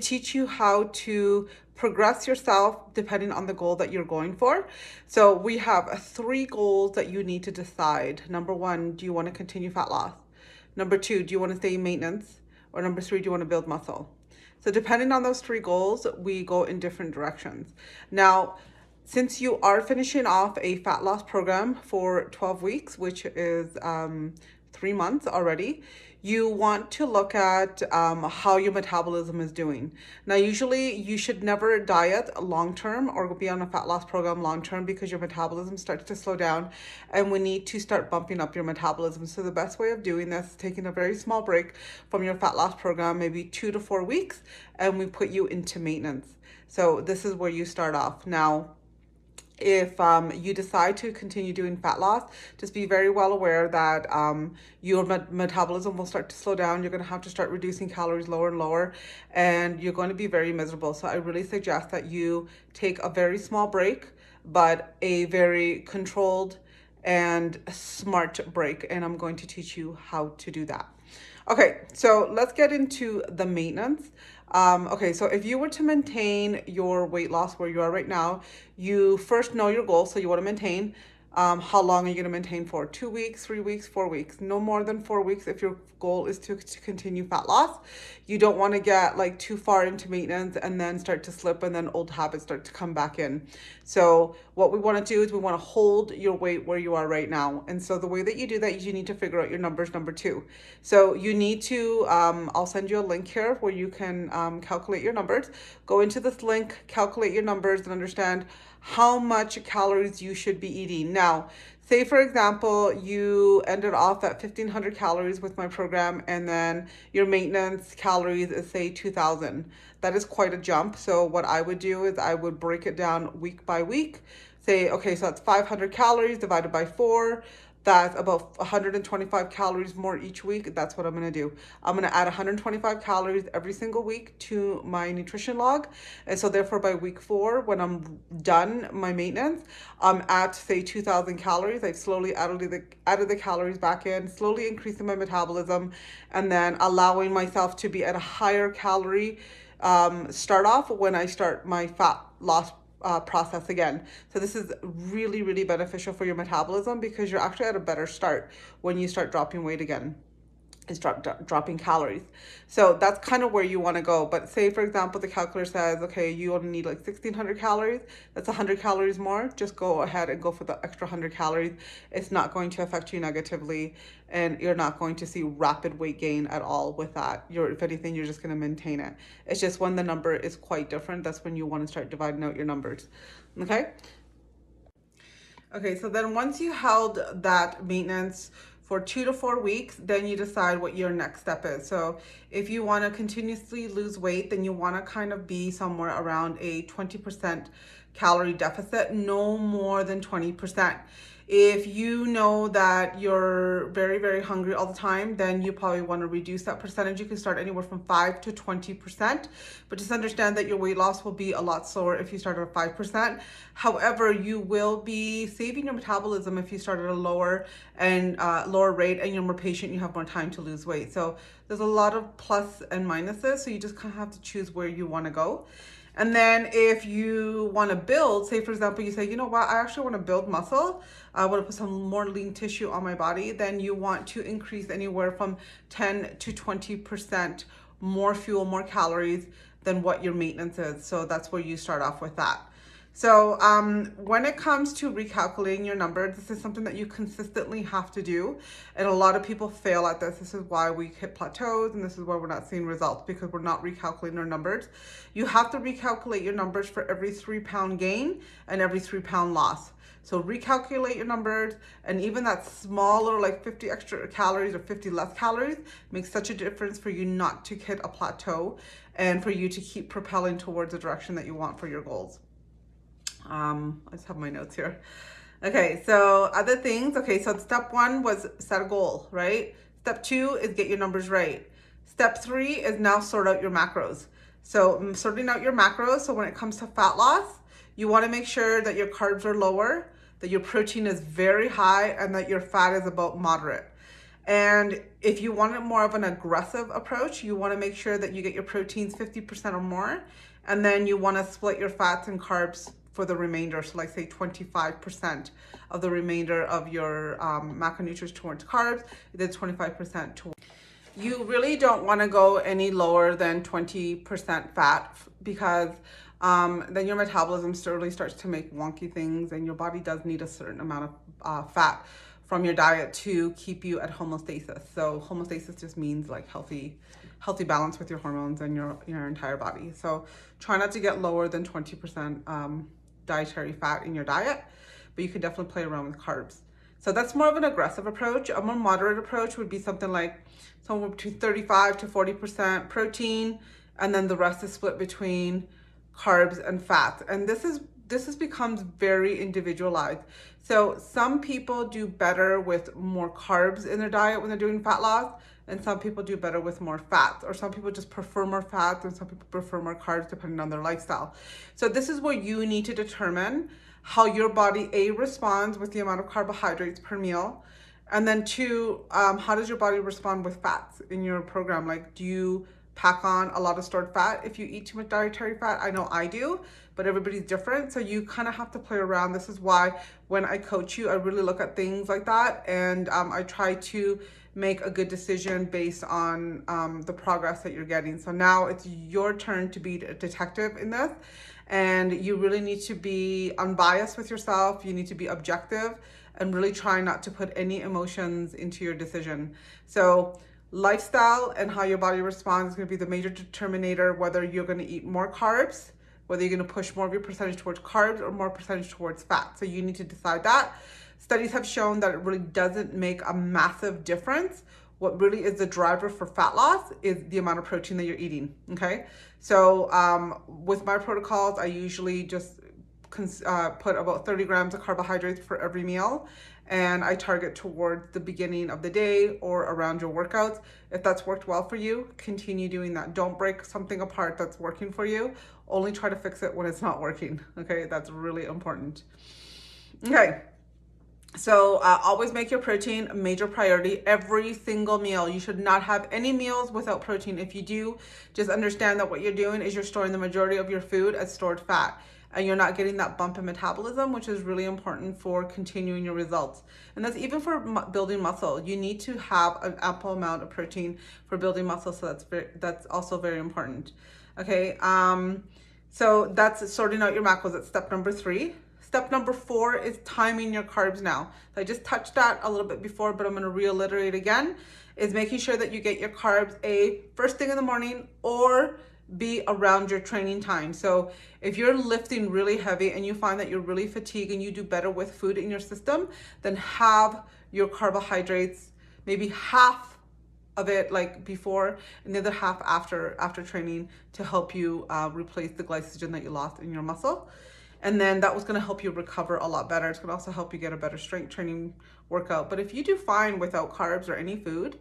teach you how to progress yourself depending on the goal that you're going for. So we have 3 goals that you need to decide. Number 1, do you want to continue fat loss? Number 2, do you want to stay in maintenance? Or number 3, do you want to build muscle? So depending on those 3 goals, we go in different directions. Now, since you are finishing off a fat loss program for 12 weeks, which is 3 months already, you want to look at how your metabolism is doing. Now, usually you should never diet long term or be on a fat loss program long term because your metabolism starts to slow down and we need to start bumping up your metabolism. So the best way of doing this is taking a very small break from your fat loss program, maybe 2 to 4 weeks, and we put you into maintenance. So this is where you start off. Now, if you decide to continue doing fat loss, just be very well aware that your metabolism will start to slow down. You're going to have to start reducing calories lower and lower, and you're going to be very miserable. So I really suggest that you take a very small break, but a very controlled and smart break. And I'm going to teach you how to do that. Okay, so let's get into the maintenance. Okay, so if you were to maintain your weight loss where you are right now, you first know your goal. So you want to maintain. How long are you going to maintain for? 2 weeks, 3 weeks, 4 weeks? No more than 4 weeks if your goal is to continue fat loss. You don't want to get like too far into maintenance and then start to slip and then old habits start to come back in. So what we want to do is we want to hold your weight where you are right now. And so the way that you do that is you need to figure out your numbers, number 2. So you need to, I'll send you a link here where you can calculate your numbers. Go into this link, calculate your numbers, and understand how much calories you should be eating. Now, say for example, you ended off at 1,500 calories with my program, and then your maintenance calories is say 2,000. That is quite a jump. So what I would do is I would break it down week by week. Say, okay, so that's 500 calories divided by 4. That's about 125 calories more each week. That's what I'm going to do. I'm going to add 125 calories every single week to my nutrition log. And so therefore by week 4, when I'm done my maintenance, I'm at say 2,000 calories. I've slowly added the calories back in, slowly increasing my metabolism, and then allowing myself to be at a higher calorie start off when I start my fat loss process again. So this is really, really beneficial for your metabolism because you're actually at a better start when you start dropping weight again. Is dropping calories. So that's kind of where you want to go. But say, for example, the calculator says, okay, you only need like 1,600 calories. That's 100 calories more. Just go ahead and go for the extra 100 calories. It's not going to affect you negatively, and you're not going to see rapid weight gain at all with that. If anything, you're just going to maintain it. It's just when the number is quite different, that's when you want to start dividing out your numbers. Okay? Okay, so then once you held that maintenance for 2 to 4 weeks, then you decide what your next step is. So if you want to continuously lose weight, then you want to kind of be somewhere around a 20% calorie deficit, no more than 20%. If you know that you're very, very hungry all the time, then you probably want to reduce that percentage. You can start anywhere from 5 to 20%, but just understand that your weight loss will be a lot slower if you start at 5%. However, you will be saving your metabolism if you start at a lower rate and you're more patient, you have more time to lose weight. So there's a lot of plus and minuses, so you just kind of have to choose where you want to go. And then if you want to build, say for example, you say, you know what, I actually want to build muscle. I want to put some more lean tissue on my body. Then you want to increase anywhere from 10 to 20% more fuel, more calories than what your maintenance is. So that's where you start off with that. So when it comes to recalculating your numbers, this is something that you consistently have to do. And a lot of people fail at this. This is why we hit plateaus, and this is why we're not seeing results, because we're not recalculating our numbers. You have to recalculate your numbers for every 3-pound gain and every 3-pound loss. So recalculate your numbers, and even that small little like 50 extra calories or 50 less calories makes such a difference for you not to hit a plateau and for you to keep propelling towards the direction that you want for your goals. I just have my notes here. Okay, so other things. Okay, so step 1 was set a goal, right? Step 2 is get your numbers right. Step 3 is now sort out your macros. So sorting out your macros. So when it comes to fat loss, you want to make sure that your carbs are lower, that your protein is very high, and that your fat is about moderate. And If you want more of an aggressive approach, you want to make sure that you get your proteins 50% or more, and then you want to split your fats and carbs for the remainder. So like say 25% of the remainder of your macronutrients towards carbs, then 25% towards. You really don't want to go any lower than 20% fat, because then your metabolism really starts to make wonky things, and your body does need a certain amount of fat from your diet to keep you at homeostasis. So homeostasis just means like healthy balance with your hormones and your entire body. So try not to get lower than 20% dietary fat in your diet, but you can definitely play around with carbs. So that's more of an aggressive approach. A more moderate approach would be something like somewhere between 35 to 40% protein, and then the rest is split between carbs and fats. And this becomes very individualized. So some people do better with more carbs in their diet when they're doing fat loss, and some people do better with more fats, or some people just prefer more fats, and some people prefer more carbs depending on their lifestyle. So this is where you need to determine how your body responds with the amount of carbohydrates per meal, and then two, how does your body respond with fats in your program? Like, do you pack on a lot of stored fat if you eat too much dietary fat? I know I do, but everybody's different. So you kind of have to play around. This is why when I coach you, I really look at things like that. And I try to make a good decision based on the progress that you're getting. So now it's your turn to be a detective in this. And you really need to be unbiased with yourself. You need to be objective and really try not to put any emotions into your decision. So lifestyle and how your body responds is going to be the major determinator whether you're going to eat more carbs, whether you're going to push more of your percentage towards carbs or more percentage towards fat. So you need to decide that. Studies have shown that it really doesn't make a massive difference. What really is the driver for fat loss is the amount of protein that you're eating, okay? So with my protocols, I usually just put about 30 grams of carbohydrates for every meal, and I target towards the beginning of the day or around your workouts. If that's worked well for you, continue doing that. Don't break something apart that's working for you. Only try to fix it when it's not working, okay? That's really important. Okay. So always make your protein a major priority every single meal. You should not have any meals without protein. If you do, just understand that what you're doing is you're storing the majority of your food as stored fat, and you're not getting that bump in metabolism, which is really important for continuing your results. And that's even for building muscle. You need to have an ample amount of protein for building muscle. So that's also very important. Okay. So that's sorting out your macros. That's step number 3. Step number 4 is timing your carbs now. So I just touched that a little bit before, but I'm going to reiterate again, is making sure that you get your carbs first thing in the morning or B around your training time. So if you're lifting really heavy and you find that you're really fatigued and you do better with food in your system, then have your carbohydrates, maybe half of it like before and the other half after training, to help you replace the glycogen that you lost in your muscle. And then that was going to help you recover a lot better. It's going to also help you get a better strength training workout. But if you do fine without carbs or any food,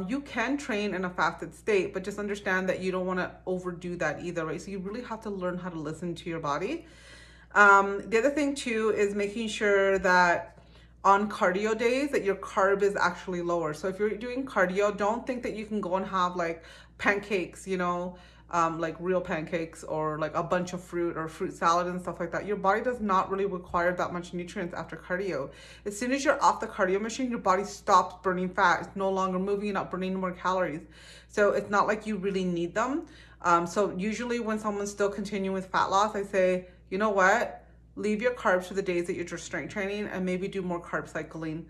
you can train in a fasted state, but just understand that you don't want to overdo that either, right? So you really have to learn how to listen to your body. The other thing too is making sure that on cardio days that your carb is actually lower. So if you're doing cardio, don't think that you can go and have like pancakes, like real pancakes or like a bunch of fruit or fruit salad and stuff like that. Your body does not really require that much nutrients after cardio. As soon as you're off the cardio machine, your body stops burning fat. It's no longer moving, you're not burning more calories. So it's not like you really need them. So usually when someone's still continuing with fat loss, I say, you know what? Leave your carbs for the days that you're just strength training and maybe do more carb cycling.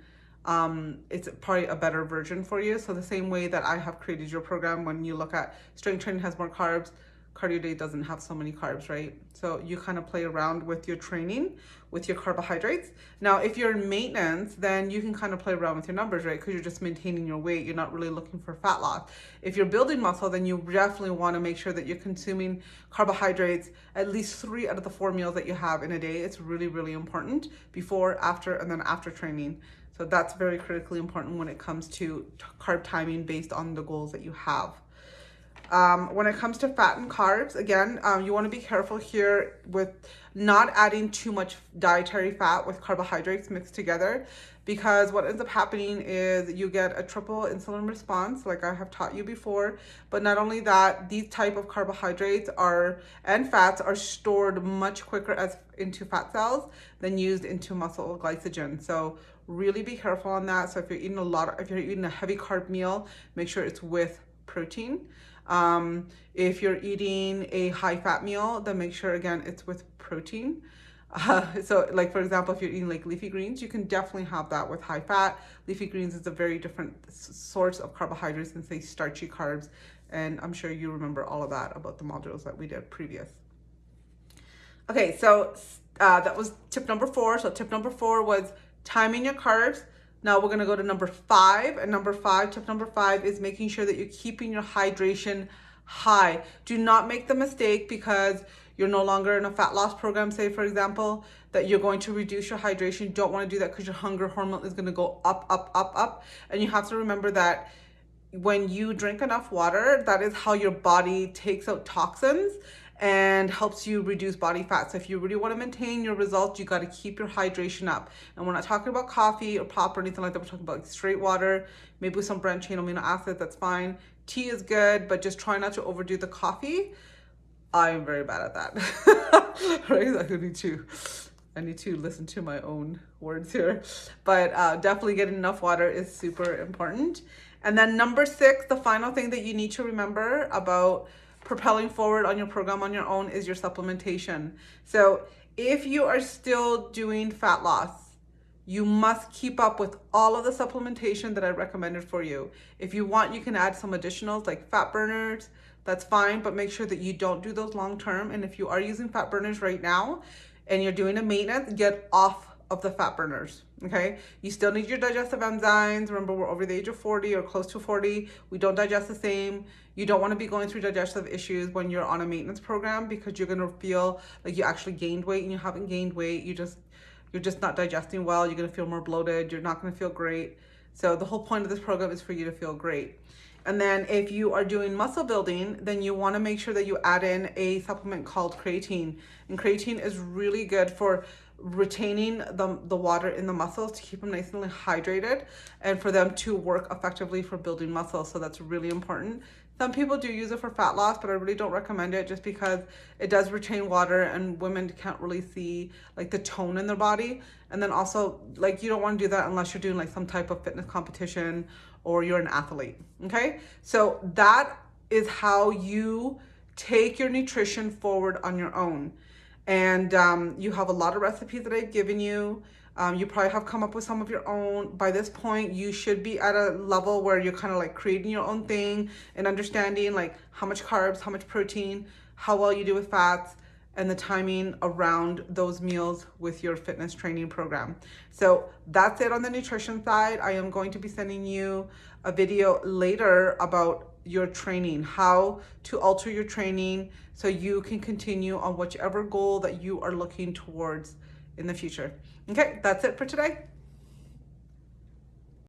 It's probably a better version for you. So the same way that I have created your program, when you look at strength training has more carbs, cardio day doesn't have so many carbs, right? So you kind of play around with your training, with your carbohydrates. Now, if you're in maintenance, then you can kind of play around with your numbers, right? Because you're just maintaining your weight. You're not really looking for fat loss. If you're building muscle, then you definitely want to make sure that you're consuming carbohydrates at least 3 out of the 4 meals that you have in a day. It's really, really important before, after, and then after training. So that's very critically important when it comes to carb timing based on the goals that you have. When it comes to fat and carbs, again, you want to be careful here with not adding too much dietary fat with carbohydrates mixed together, because what ends up happening is you get a triple insulin response, like I have taught you before. But not only that, these type of carbohydrates are and fats are stored much quicker as into fat cells than used into muscle glycogen. So really be careful on that. So if you're eating if you're eating a heavy carb meal, make sure it's with protein. If you're eating a high fat meal, then make sure again it's with protein. So like for example, if you're eating like leafy greens, you can definitely have that with high fat. Leafy greens is a very different source of carbohydrates than say starchy carbs. And I'm sure you remember all of that about the modules that we did previous. Okay, so that was tip number 4. So tip number 4 was timing your carbs. Now we're gonna go to number 5, and tip number 5 is making sure that you're keeping your hydration high. Do not make the mistake because you're no longer in a fat loss program, say for example, that you're going to reduce your hydration. You don't want to do that because your hunger hormone is going to go up, up, up, up. And you have to remember that when you drink enough water, that is how your body takes out toxins and helps you reduce body fat. So if you really want to maintain your results, you got to keep your hydration up. And we're not talking about coffee or pop or anything like that. We're talking about like straight water, maybe with some branched chain amino acids, that's fine. Tea is good, but just try not to overdo the coffee. I'm very bad at that. Right? I need to listen to my own words here. But definitely getting enough water is super important. And then number 6, the final thing that you need to remember about propelling forward on your program on your own is your supplementation. So if you are still doing fat loss, you must keep up with all of the supplementation that I recommended for you. If you want, you can add some additionals like fat burners. That's fine, but make sure that you don't do those long term. And if you are using fat burners right now and you're doing a maintenance, get off of the fat burners, okay? You still need your digestive enzymes. Remember, we're over the age of 40 or close to 40. We don't digest the same. You don't want to be going through digestive issues when you're on a maintenance program because you're going to feel like you actually gained weight and you haven't gained weight. You're just not digesting well. You're going to feel more bloated. You're not going to feel great. So the whole point of this program is for you to feel great. And then if you are doing muscle building, then you want to make sure that you add in a supplement called creatine. And creatine is really good for retaining the water in the muscles to keep them nice and hydrated and for them to work effectively for building muscle. So that's really important. Some people do use it for fat loss, but I really don't recommend it just because it does retain water and women can't really see like the tone in their body. And then also like you don't want to do that unless you're doing like some type of fitness competition or you're an athlete, okay? So that is how you take your nutrition forward on your own. And you have a lot of recipes that I've given you. You probably have come up with some of your own. By this point, you should be at a level where you're kind of like creating your own thing and understanding like how much carbs, how much protein, how well you do with fats, and the timing around those meals with your fitness training program. So that's it on the nutrition side. I am going to be sending you a video later about your training, how to alter your training so you can continue on whichever goal that you are looking towards in the future. Okay, that's it for today.